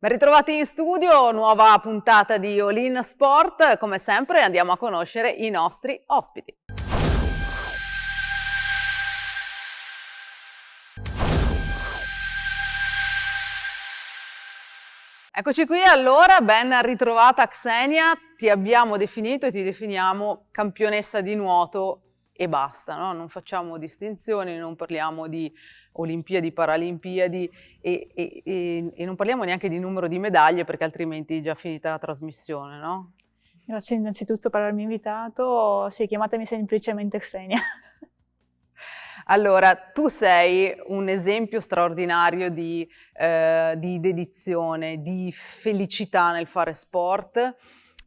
Ben ritrovati in studio, nuova puntata di All In Sport. Come sempre andiamo a conoscere i nostri ospiti. Eccoci qui, allora, ben ritrovata Xenia, ti abbiamo definito e ti definiamo campionessa di nuoto e basta, no? Non facciamo distinzioni, non parliamo di Olimpiadi, Paralimpiadi e non parliamo neanche di numero di medaglie perché altrimenti è già finita la trasmissione, no? Grazie innanzitutto per avermi invitato, sì, chiamatemi semplicemente Xenia. Allora, tu sei un esempio straordinario di dedizione, di felicità nel fare sport,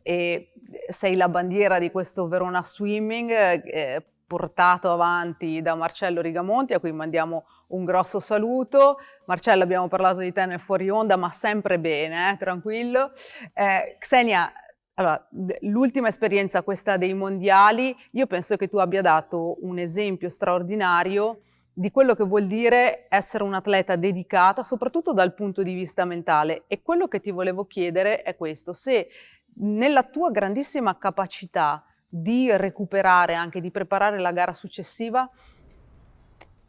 e sei la bandiera di questo Verona Swimming portato avanti da Marcello Rigamonti, a cui mandiamo un grosso saluto. Marcello, abbiamo parlato di te nel fuori onda, ma sempre bene, tranquillo. Xenia, allora, l'ultima esperienza, questa dei mondiali, io penso che tu abbia dato un esempio straordinario di quello che vuol dire essere un atleta dedicata, soprattutto dal punto di vista mentale. E quello che ti volevo chiedere è questo: se nella tua grandissima capacità di recuperare, anche di preparare la gara successiva,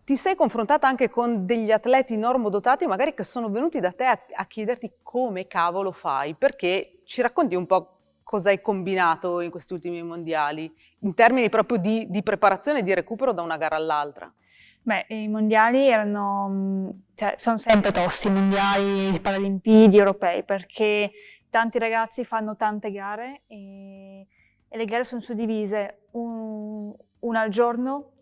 ti sei confrontata anche con degli atleti normodotati, magari che sono venuti da te a chiederti come cavolo fai, perché ci racconti un po' cosa hai combinato in questi ultimi mondiali, in termini proprio di preparazione e di recupero da una gara all'altra? Beh, i mondiali sono sempre tosti, i mondiali, le Paralimpiadi, europei, perché tanti ragazzi fanno tante gare e le gare sono suddivise una al giorno,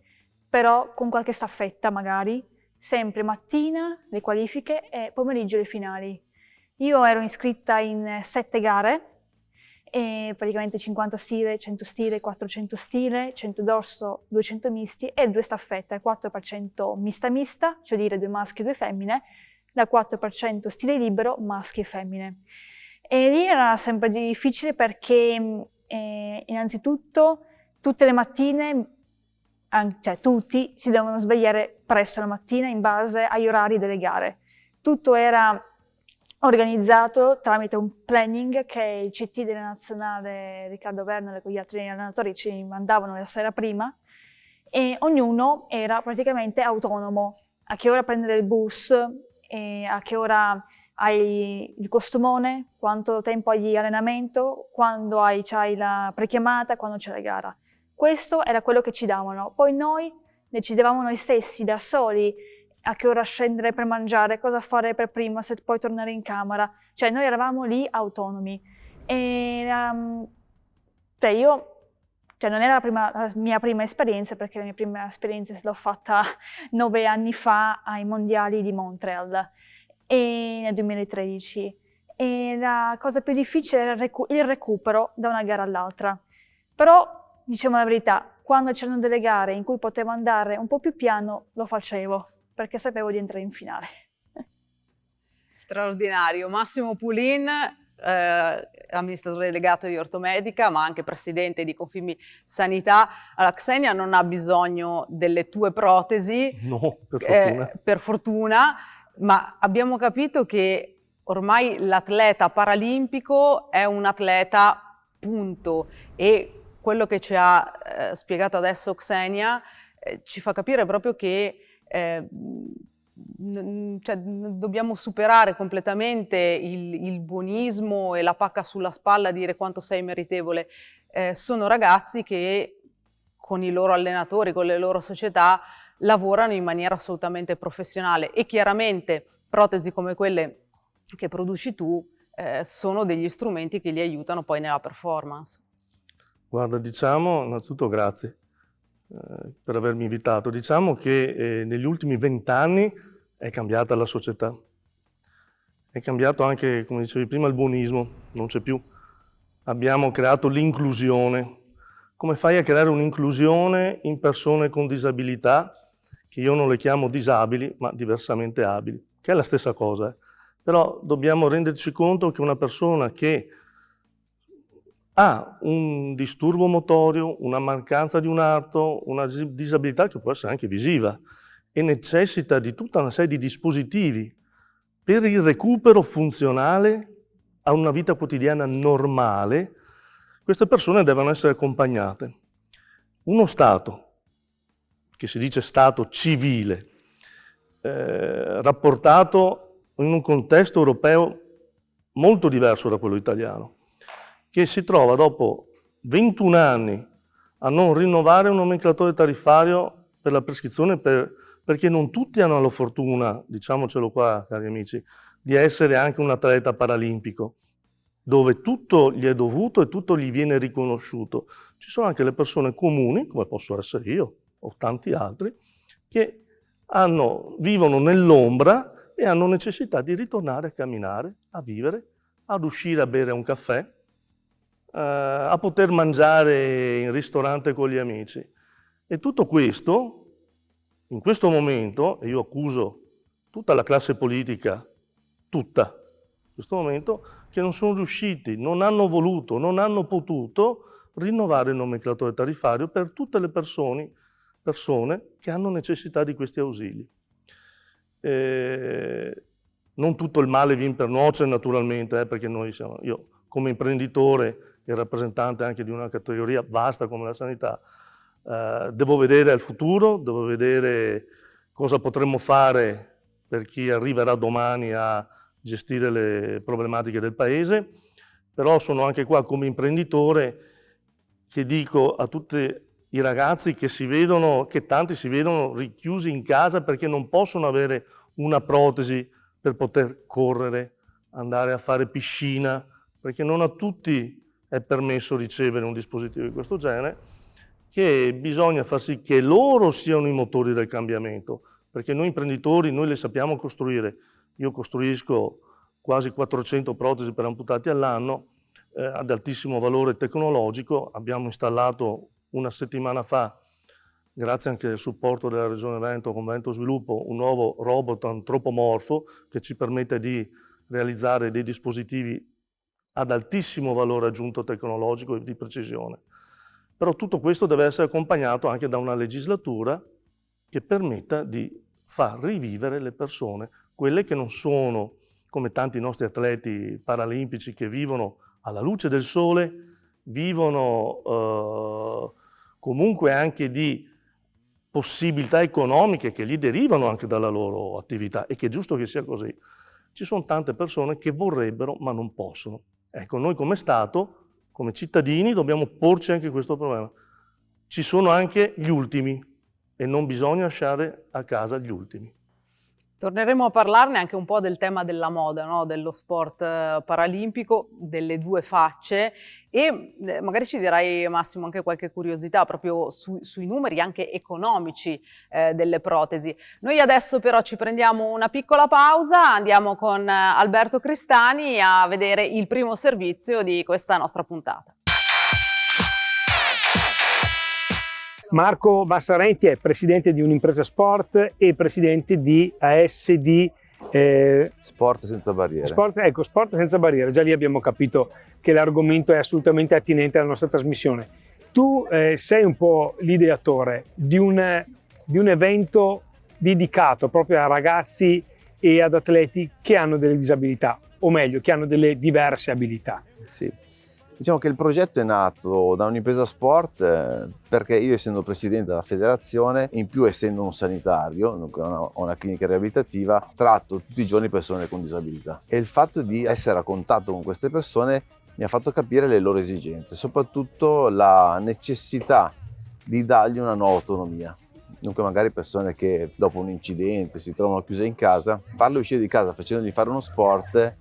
però con qualche staffetta magari, sempre mattina le qualifiche e pomeriggio le finali. Io ero iscritta in 7 gare, e praticamente 50 stile, 100 stile, 400 stile, 100 dorso, 200 misti e 2 staffette, 4% mista, cioè dire 2 maschi e 2 femmine, da 4% stile libero, maschi e femmine. E lì era sempre difficile perché innanzitutto tutte le mattine, cioè tutti, si devono svegliare presto la mattina in base agli orari delle gare. Tutto era organizzato tramite un planning che il CT della nazionale Riccardo Werner con gli altri allenatori ci mandavano la sera prima, e ognuno era praticamente autonomo: a che ora prendere il bus, a che ora hai il costumone, quanto tempo hai di allenamento, quando c'hai la prechiamata, quando c'è la gara. Questo era quello che ci davano. Poi noi decidevamo noi stessi, da soli, a che ora scendere per mangiare, cosa fare per prima, se poi tornare in camera. Cioè noi eravamo lì autonomi. E non era la mia prima esperienza, perché la mia prima esperienza l'ho fatta 9 anni fa ai mondiali di Montreal nel 2013. E la cosa più difficile era il recupero da una gara all'altra. Però, diciamo la verità, quando c'erano delle gare in cui potevo andare un po' più piano, lo facevo, perché sapevo di entrare in finale. Straordinario. Massimo Pulin, amministratore delegato di Ortomedica, ma anche presidente di Confimmi Sanità. Allora, Xenia non ha bisogno delle tue protesi, no, per fortuna, ma abbiamo capito che ormai l'atleta paralimpico è un atleta, punto. E quello che ci ha spiegato adesso Xenia ci fa capire proprio che dobbiamo superare completamente il buonismo e la pacca sulla spalla, dire quanto sei meritevole. Sono ragazzi che con i loro allenatori, con le loro società, lavorano in maniera assolutamente professionale e chiaramente protesi come quelle che produci tu sono degli strumenti che li aiutano poi nella performance. Guarda, diciamo innanzitutto grazie per avermi invitato. Diciamo che negli ultimi 20 anni è cambiata la società. È cambiato anche, come dicevi prima, il buonismo, non c'è più. Abbiamo creato l'inclusione. Come fai a creare un'inclusione in persone con disabilità, che io non le chiamo disabili, ma diversamente abili, che è la stessa cosa. Però dobbiamo renderci conto che una persona che ha un disturbo motorio, una mancanza di un arto, una disabilità che può essere anche visiva e necessita di tutta una serie di dispositivi per il recupero funzionale a una vita quotidiana normale, queste persone devono essere accompagnate. Uno Stato, che si dice Stato civile, rapportato in un contesto europeo molto diverso da quello italiano, che si trova dopo 21 anni a non rinnovare un nomenclatore tariffario per la prescrizione perché non tutti hanno la fortuna, diciamocelo qua cari amici, di essere anche un atleta paralimpico, dove tutto gli è dovuto e tutto gli viene riconosciuto. Ci sono anche le persone comuni, come posso essere io o tanti altri, che vivono nell'ombra e hanno necessità di ritornare a camminare, a vivere, ad uscire a bere un caffè, a poter mangiare in ristorante con gli amici. E tutto questo, in questo momento, e io accuso tutta la classe politica, tutta, in questo momento, che non sono riusciti, non hanno voluto, non hanno potuto rinnovare il nomenclatore tariffario per tutte le persone che hanno necessità di questi ausili. Non tutto il male viene per nuocere naturalmente, perché io come imprenditore e rappresentante anche di una categoria vasta come la sanità, devo vedere al futuro, devo vedere cosa potremmo fare per chi arriverà domani a gestire le problematiche del paese, però sono anche qua come imprenditore che dico a tutti i ragazzi che tanti si vedono richiusi in casa perché non possono avere una protesi per poter correre, andare a fare piscina, perché non a tutti è permesso ricevere un dispositivo di questo genere, che bisogna far sì che loro siano i motori del cambiamento, perché noi imprenditori, noi le sappiamo costruire. Io costruisco quasi 400 protesi per amputati all'anno, ad altissimo valore tecnologico. Abbiamo installato una settimana fa, grazie anche al supporto della Regione Veneto con Veneto Sviluppo, un nuovo robot antropomorfo che ci permette di realizzare dei dispositivi ad altissimo valore aggiunto tecnologico e di precisione. Però tutto questo deve essere accompagnato anche da una legislatura che permetta di far rivivere le persone, quelle che non sono, come tanti nostri atleti paralimpici che vivono alla luce del sole, vivono comunque anche di possibilità economiche che gli derivano anche dalla loro attività e che è giusto che sia così. Ci sono tante persone che vorrebbero ma non possono. Ecco, noi come Stato, come cittadini, dobbiamo porci anche questo problema. Ci sono anche gli ultimi e non bisogna lasciare a casa gli ultimi. Torneremo a parlarne anche un po' del tema della moda, no? Dello sport paralimpico, delle due facce e magari ci dirai Massimo anche qualche curiosità proprio sui numeri anche economici delle protesi. Noi adesso però ci prendiamo una piccola pausa, andiamo con Alberto Cristani a vedere il primo servizio di questa nostra puntata. Marco Bassarenti è presidente di un'impresa sport e presidente di ASD Sport Senza Barriere. Sport Senza Barriere. Già lì abbiamo capito che l'argomento è assolutamente attinente alla nostra trasmissione. Tu sei un po' l'ideatore di un evento dedicato proprio a ragazzi e ad atleti che hanno delle disabilità, o meglio, che hanno delle diverse abilità. Sì. Diciamo che il progetto è nato da un'impresa sport perché io, essendo presidente della federazione, in più essendo un sanitario, ho una clinica riabilitativa, tratto tutti i giorni persone con disabilità e il fatto di essere a contatto con queste persone mi ha fatto capire le loro esigenze, soprattutto la necessità di dargli una nuova autonomia. Dunque magari persone che dopo un incidente si trovano chiuse in casa, farle uscire di casa facendogli fare uno sport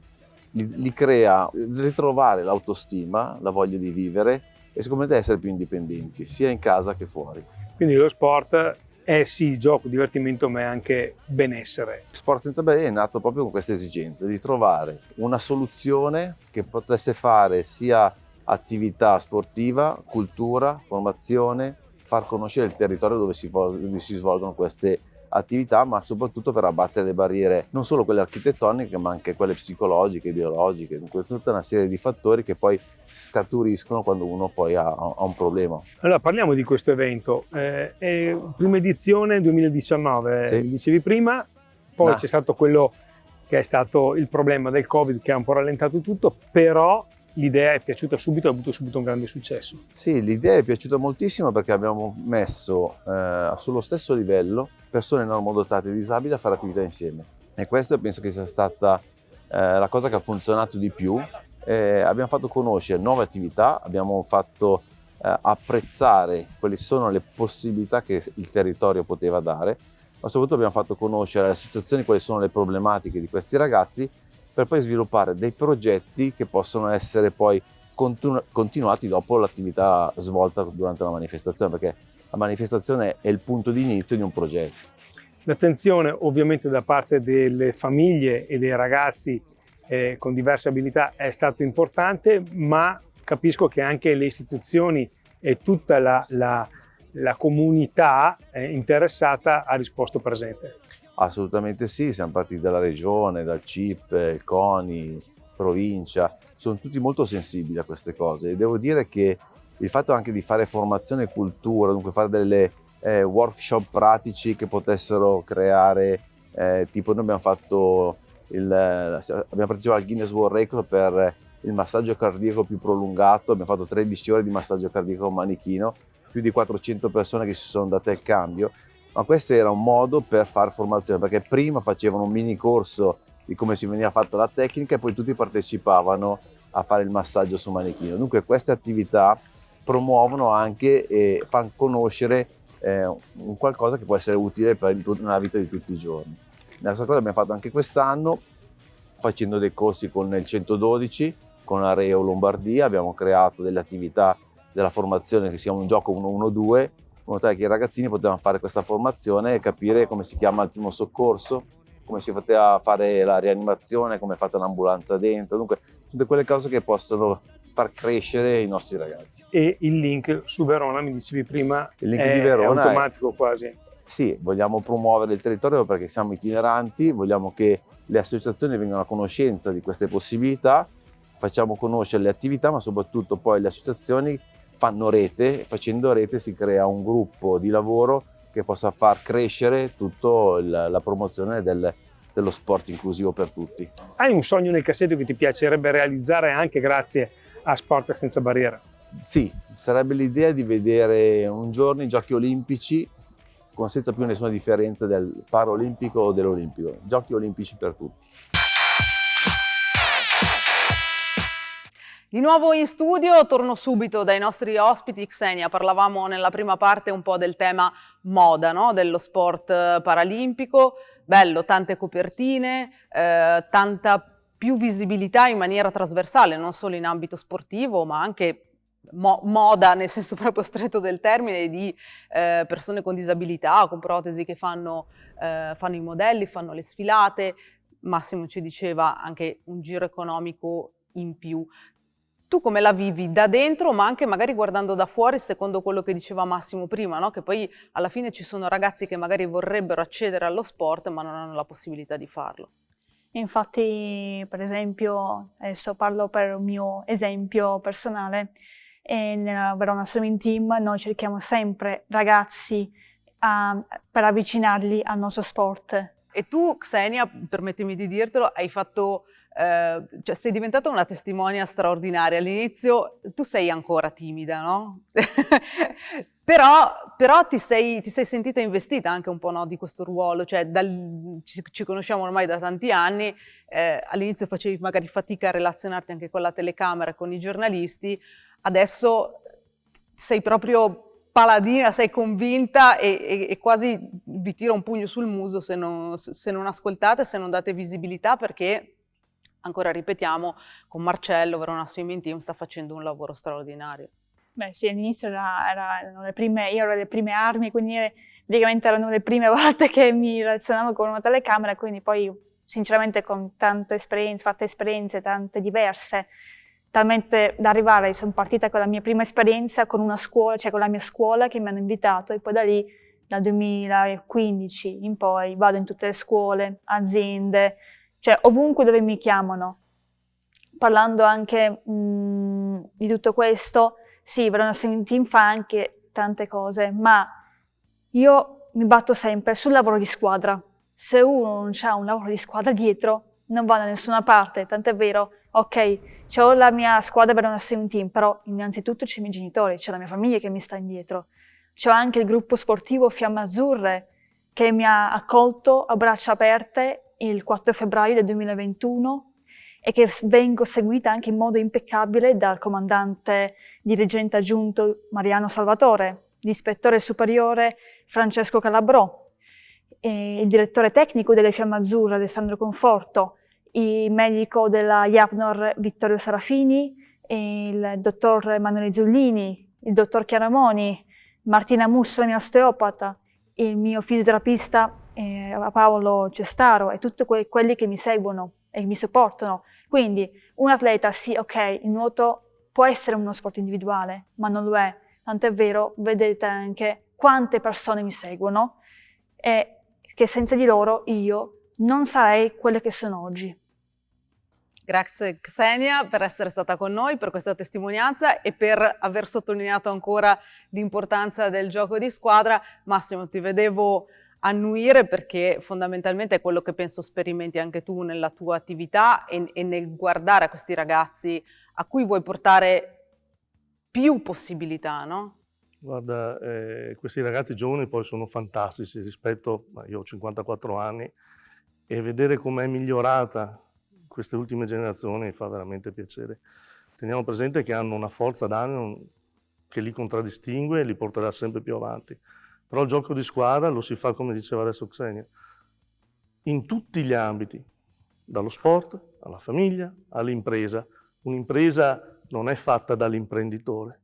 li crea ritrovare l'autostima, la voglia di vivere e secondo me essere più indipendenti, sia in casa che fuori. Quindi lo sport è sì gioco, divertimento, ma è anche benessere. Sport Senza Barriere è nato proprio con questa esigenza di trovare una soluzione che potesse fare sia attività sportiva, cultura, formazione, far conoscere il territorio dove si svolgono queste attività, ma soprattutto per abbattere le barriere, non solo quelle architettoniche, ma anche quelle psicologiche, ideologiche, dunque tutta una serie di fattori che poi scaturiscono quando uno poi ha un problema. Allora parliamo di questo evento, è prima edizione 2019, Sì. dicevi prima, poi c'è stato quello che è stato il problema del Covid che ha un po' rallentato tutto, però l'idea è piaciuta subito, ha avuto subito un grande successo. Sì, l'idea è piaciuta moltissimo perché abbiamo messo sullo stesso livello persone normodotate e disabili a fare attività insieme e questo penso che sia stata la cosa che ha funzionato di più. Abbiamo fatto conoscere nuove attività, abbiamo fatto apprezzare quali sono le possibilità che il territorio poteva dare, ma soprattutto abbiamo fatto conoscere alle associazioni quali sono le problematiche di questi ragazzi per poi sviluppare dei progetti che possono essere poi continuati dopo l'attività svolta durante la manifestazione, perché la manifestazione è il punto di inizio di un progetto. L'attenzione ovviamente da parte delle famiglie e dei ragazzi con diverse abilità è stato importante, ma capisco che anche le istituzioni e tutta la comunità interessata ha risposto presente. Assolutamente sì, siamo partiti dalla regione, dal CIP, il CONI, provincia, sono tutti molto sensibili a queste cose e devo dire che il fatto anche di fare formazione e cultura, dunque fare delle workshop pratici che potessero creare, tipo noi abbiamo fatto abbiamo partecipato al Guinness World Record per il massaggio cardiaco più prolungato, abbiamo fatto 13 ore di massaggio cardiaco con manichino, più di 400 persone che si sono date il cambio. Ma questo era un modo per fare formazione, perché prima facevano un mini corso di come si veniva fatta la tecnica e poi tutti partecipavano a fare il massaggio su manichino. Dunque queste attività promuovono anche e fanno conoscere un qualcosa che può essere utile nella vita di tutti i giorni. La stessa cosa abbiamo fatto anche quest'anno, facendo dei corsi con il 112, con Areo Lombardia, abbiamo creato delle attività della formazione che si chiama un gioco 112, in modo tale che i ragazzini potevano fare questa formazione e capire come si chiama il primo soccorso, come si poteva fare la rianimazione, come è fatta un'ambulanza dentro, dunque tutte quelle cose che possono far crescere i nostri ragazzi. E il link su Verona, mi dicevi prima, il link di Verona è automatico quasi. Sì, vogliamo promuovere il territorio perché siamo itineranti, vogliamo che le associazioni vengano a conoscenza di queste possibilità, facciamo conoscere le attività, ma soprattutto poi le associazioni fanno rete, e facendo rete si crea un gruppo di lavoro che possa far crescere tutta la promozione dello sport inclusivo per tutti. Hai un sogno nel cassetto che ti piacerebbe realizzare anche grazie a Sport Senza Barriere? Sì, sarebbe l'idea di vedere un giorno i Giochi Olimpici con senza più nessuna differenza del paraolimpico o dell'olimpico, Giochi Olimpici per tutti. Di nuovo in studio, torno subito dai nostri ospiti. Xenia, parlavamo nella prima parte un po' del tema moda, no? Dello sport paralimpico, bello, tante copertine, tanta più visibilità in maniera trasversale, non solo in ambito sportivo, ma anche moda nel senso proprio stretto del termine, di persone con disabilità, con protesi che fanno i modelli, fanno le sfilate. Massimo ci diceva anche un giro economico in più. Tu come la vivi da dentro, ma anche magari guardando da fuori, secondo quello che diceva Massimo prima, no? Che poi alla fine ci sono ragazzi che magari vorrebbero accedere allo sport ma non hanno la possibilità di farlo. Infatti, per esempio, adesso parlo per un mio esempio personale, nella Verona Swimming Team noi cerchiamo sempre ragazzi per avvicinarli al nostro sport. E tu, Xenia, permettimi di dirtelo, hai fatto... cioè sei diventata una testimonia straordinaria. All'inizio tu sei ancora timida, no? però ti sei sentita investita anche un po', no, di questo ruolo, cioè ci conosciamo ormai da tanti anni, all'inizio facevi magari fatica a relazionarti anche con la telecamera e con i giornalisti, adesso sei proprio paladina, sei convinta e quasi vi tira un pugno sul muso se non ascoltate, se non date visibilità, perché, ancora ripetiamo, con Marcello Verona Swimming Team sta facendo un lavoro straordinario. Beh sì, all'inizio erano io ero le prime armi, quindi praticamente erano le prime volte che mi relazionavo con una telecamera, quindi poi sinceramente con tante esperienze, fatte esperienze, tante diverse, talmente da arrivare, sono partita con la mia prima esperienza con una scuola, cioè con la mia scuola che mi hanno invitato, e poi da lì, dal 2015 in poi, vado in tutte le scuole, aziende, cioè ovunque dove mi chiamano. Parlando anche di tutto questo, sì, Verona Swimming Team fa anche tante cose, ma io mi batto sempre sul lavoro di squadra. Se uno non ha un lavoro di squadra dietro, non va da nessuna parte, tant'è vero, ok, ho la mia squadra Verona Swimming Team, però innanzitutto c'è i miei genitori, c'è la mia famiglia che mi sta indietro. C'ho anche il gruppo sportivo Fiamme Azzurre, che mi ha accolto a braccia aperte il 4 febbraio del 2021, e che vengo seguita anche in modo impeccabile dal comandante dirigente aggiunto Mariano Salvatore, l'ispettore superiore Francesco Calabrò, il direttore tecnico delle Fiamme Azzurre Alessandro Conforto, il medico della IAPNOR Vittorio Sarafini, il dottor Emanuele Zullini, il dottor Chiaramoni, Martina Musso, la mia osteopata, il mio fisioterapista Paolo Cestaro, e tutti quelli che mi seguono e mi supportano. Quindi un atleta, sì, ok, il nuoto può essere uno sport individuale, ma non lo è. Tant'è vero, vedete anche quante persone mi seguono e che senza di loro io non sarei quella che sono oggi. Grazie Xenia per essere stata con noi, per questa testimonianza e per aver sottolineato ancora l'importanza del gioco di squadra. Massimo, ti vedevo annuire perché fondamentalmente è quello che penso sperimenti anche tu nella tua attività e nel guardare a questi ragazzi a cui vuoi portare più possibilità, no? Guarda, questi ragazzi giovani poi sono fantastici rispetto, io ho 54 anni, e vedere com'è migliorata queste ultime generazioni fa veramente piacere. Teniamo presente che hanno una forza d'animo che li contraddistingue e li porterà sempre più avanti. Però il gioco di squadra lo si fa, come diceva adesso Xenia, in tutti gli ambiti, dallo sport alla famiglia all'impresa. Un'impresa non è fatta dall'imprenditore.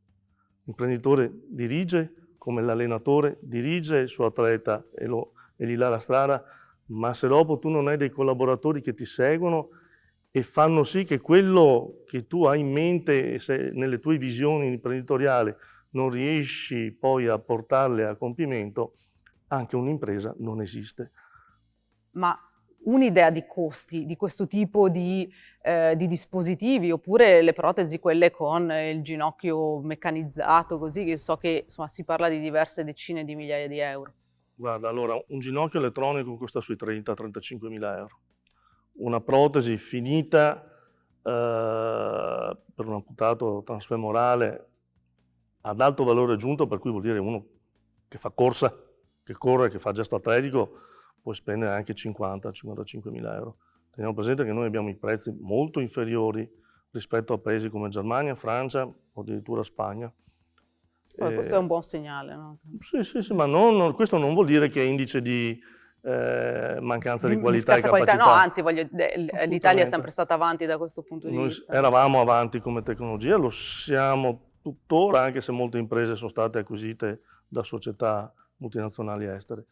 L'imprenditore dirige come l'allenatore dirige il suo atleta e gli dà la strada, ma se dopo tu non hai dei collaboratori che ti seguono e fanno sì che quello che tu hai in mente nelle tue visioni imprenditoriali non riesci poi a portarle a compimento, anche un'impresa non esiste. Ma un'idea di costi di questo tipo di dispositivi, oppure le protesi, quelle con il ginocchio meccanizzato, così, che so che insomma si parla di diverse decine di migliaia di euro. Guarda, allora, un ginocchio elettronico costa sui 30-35 mila euro. Una protesi finita per un amputato transfemorale ad alto valore aggiunto, per cui vuol dire uno che fa corsa, che corre, che fa gesto atletico, puoi spendere anche 50-55 mila euro. Teniamo presente che noi abbiamo i prezzi molto inferiori rispetto a paesi come Germania, Francia o addirittura Spagna. Questo è un buon segnale, no? Sì, ma questo non vuol dire che è indice di mancanza di qualità e scarsa capacità. qualità, no, anzi, l'Italia è sempre stata avanti da questo punto di vista. Eravamo avanti come tecnologia, lo siamo tuttora, anche se molte imprese sono state acquisite da società multinazionali estere.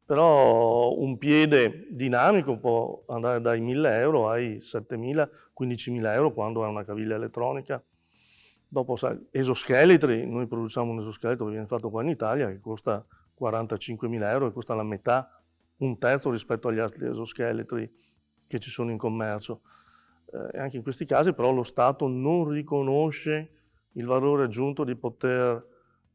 Però un piede dinamico può andare dai 1.000 euro ai 7.000, 15.000 euro quando è una caviglia elettronica. Dopo, sai, esoscheletri, noi produciamo un esoscheletro che viene fatto qua in Italia che costa 45.000 euro e costa la metà, un terzo rispetto agli altri esoscheletri che ci sono in commercio. E anche in questi casi però lo Stato non riconosce il valore aggiunto di poter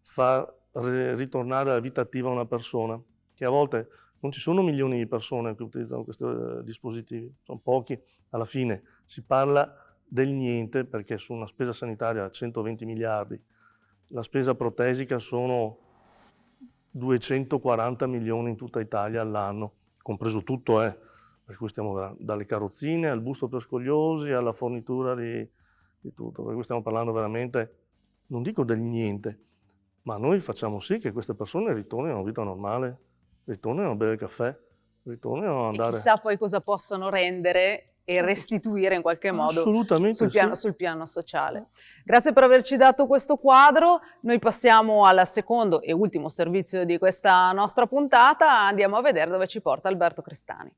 far ritornare alla vita attiva una persona, che a volte non ci sono milioni di persone che utilizzano questi dispositivi, sono pochi, alla fine si parla del niente, perché su una spesa sanitaria a 120 miliardi, la spesa protesica sono 240 milioni in tutta Italia all'anno, compreso tutto, per cui stiamo dalle carrozzine al busto per scoliosi alla fornitura di tutto, per cui stiamo parlando veramente, non dico del niente, ma noi facciamo sì che queste persone ritornino a una vita normale, ritornino a bere il caffè, ritornino a andare... E chissà poi cosa possono rendere e restituire in qualche modo Assolutamente sul piano sociale. Grazie per averci dato questo quadro. Noi passiamo al secondo e ultimo servizio di questa nostra puntata. Andiamo a vedere dove ci porta Alberto Crestani.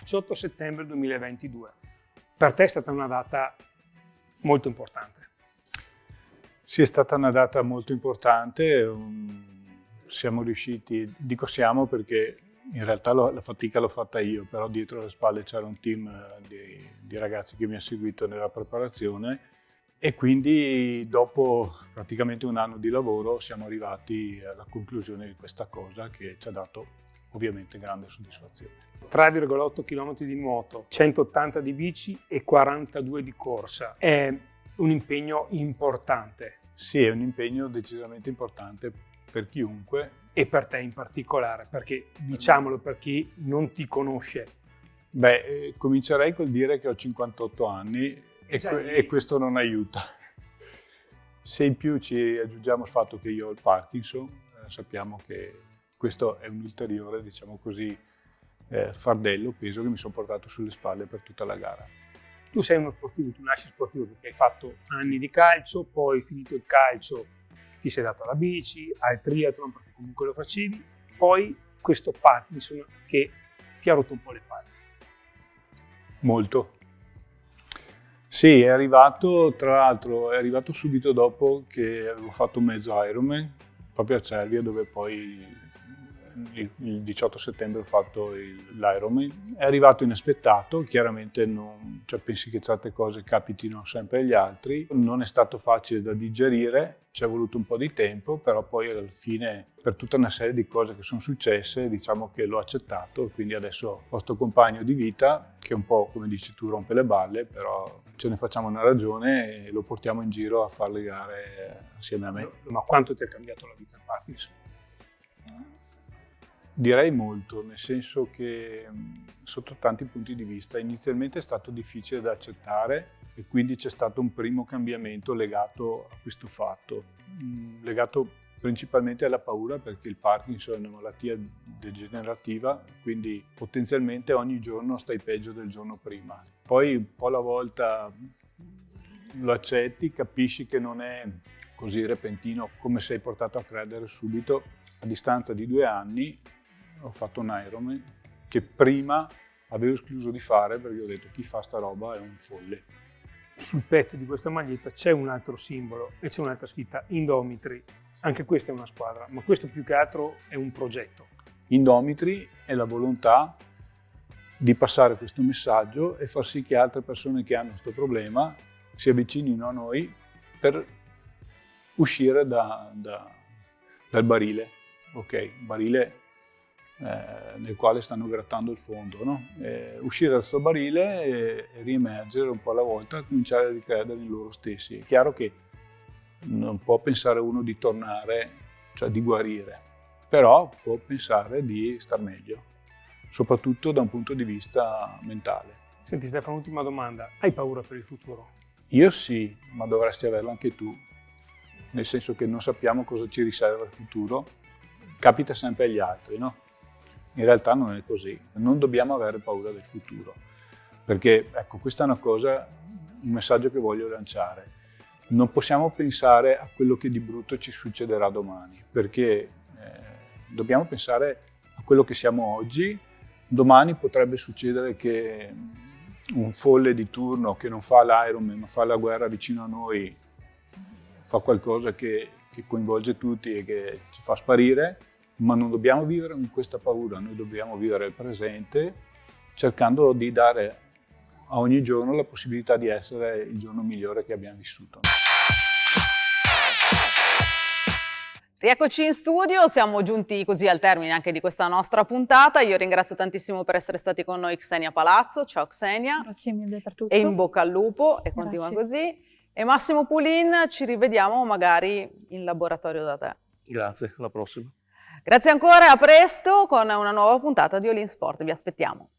18 settembre 2022. Per te è stata una data molto importante. Sì, è stata una data molto importante. Siamo riusciti, dico siamo perché in realtà la fatica l'ho fatta io, però dietro le spalle c'era un team di ragazzi che mi ha seguito nella preparazione e quindi dopo praticamente un anno di lavoro siamo arrivati alla conclusione di questa cosa che ci ha dato ovviamente grande soddisfazione. 3,8 km di nuoto, 180 di bici e 42 di corsa. È un impegno importante. Sì, è un impegno decisamente importante per chiunque. E per te in particolare, perché diciamolo per chi non ti conosce. Beh, comincerei col dire che ho 58 anni e questo non aiuta. Se in più ci aggiungiamo il fatto che io ho il Parkinson, sappiamo che questo è un ulteriore, diciamo così, fardello, peso che mi sono portato sulle spalle per tutta la gara. Tu sei uno sportivo, tu nasci sportivo perché hai fatto anni di calcio, poi finito il calcio ti sei dato alla bici, al triathlon perché comunque lo facevi, poi questo Parkinson che ti ha rotto un po' le palle. Molto. Sì, è arrivato, tra l'altro è arrivato subito dopo che avevo fatto un mezzo Ironman, proprio a Cervia, dove poi il 18 settembre ho fatto l'Ironman. È arrivato inaspettato, chiaramente pensi che certe cose capitino sempre agli altri. Non è stato facile da digerire, ci è voluto un po' di tempo, però poi alla fine per tutta una serie di cose che sono successe diciamo che l'ho accettato, quindi adesso ho sto compagno di vita che un po', come dici tu, rompe le balle, però ce ne facciamo una ragione e lo portiamo in giro a fare le gare assieme a me. Ma quanto ti ha cambiato la vita il Parkinson? Direi molto, nel senso che sotto tanti punti di vista inizialmente è stato difficile da accettare e quindi c'è stato un primo cambiamento legato a questo fatto, legato principalmente alla paura perché il Parkinson è una malattia degenerativa, quindi potenzialmente ogni giorno stai peggio del giorno prima. Poi un po' alla volta lo accetti, capisci che non è così repentino come sei portato a credere subito. A distanza di 2 anni ho fatto un Ironman che prima avevo escluso di fare perché ho detto chi fa sta roba è un folle. Sul petto di questa maglietta c'è un altro simbolo e c'è un'altra scritta Indomitri. Anche questa è una squadra, ma questo più che altro è un progetto. Indomitri è la volontà di passare questo messaggio e far sì che altre persone che hanno questo problema si avvicinino a noi per uscire dal barile, barile nel quale stanno grattando il fondo, no? Uscire dal suo barile e riemergere un po' alla volta e cominciare a ricredere in loro stessi. È chiaro che non può pensare uno di tornare, cioè di guarire, però può pensare di star meglio, soprattutto da un punto di vista mentale. Senti Stefano, ultima domanda, hai paura per il futuro? Io sì, ma dovresti averla anche tu, nel senso che non sappiamo cosa ci riserva il futuro, capita sempre agli altri, no? In realtà non è così, non dobbiamo avere paura del futuro, perché ecco, questa è una cosa, un messaggio che voglio lanciare. Non possiamo pensare a quello che di brutto ci succederà domani, perché dobbiamo pensare a quello che siamo oggi. Domani potrebbe succedere che un folle di turno che non fa l'Ironman, ma fa la guerra vicino a noi, fa qualcosa che coinvolge tutti e che ci fa sparire, ma non dobbiamo vivere con questa paura, noi dobbiamo vivere il presente cercando di dare a ogni giorno la possibilità di essere il giorno migliore che abbiamo vissuto. Rieccoci in studio, siamo giunti così al termine anche di questa nostra puntata. Io ringrazio tantissimo per essere stati con noi Xenia Palazzo. Ciao Xenia. Grazie mille per tutto. E in bocca al lupo e Grazie. continua così. E Massimo Pulin, ci rivediamo magari in laboratorio da te. Grazie, alla prossima. Grazie ancora, a presto con una nuova puntata di All in Sport, vi aspettiamo.